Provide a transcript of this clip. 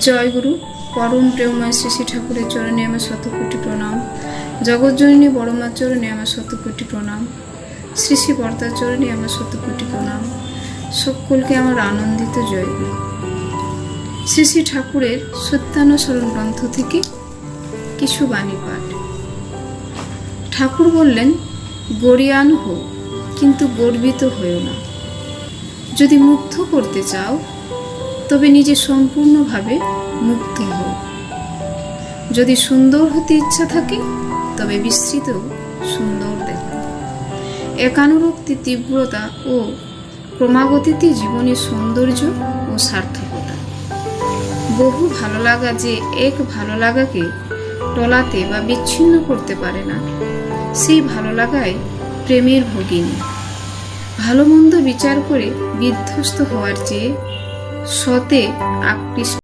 জয়গুরু। পরম প্রেমময় শ্রী শ্রী ঠাকুরের চরণে আমার শতকোটি প্রণাম। জগৎজননী বড়মার চরণে আমার শতকোটি প্রণাম। শ্রী শ্রী বর্তার চরণে আমার শতকোটি প্রণাম। সকলকে আমার আনন্দিত জয়গুরু। শ্রী শ্রী ঠাকুরের সত্যানুসরণ গ্রন্থ থেকে কিছু বাণী পাঠ। ঠাকুর বললেন, গরিয়ান হও, কিন্তু গর্বিত হয়েও না। যদি মুগ্ধ করতে চাও তবে নিজে সম্পূর্ণভাবে মুগ্ধ হও। যদি সুন্দর হতে ইচ্ছা থাকে তবে বিস্তৃত সুন্দর দেখো। একানুরক্তি তীব্রতা ও ক্রমাগতিতে জীবনের সৌন্দর্য ও সার্থকতা। বহু ভালো লাগা যে এক ভালো লাগাকে টলাতে বা বিচ্ছিন্ন করতে পারে না, সেই ভালো লাগাই প্রেমের ভগিনী। ভালো মন্দ বিচার করে বিধ্বস্ত হওয়ার চেয়ে সতে আকৃষ্ট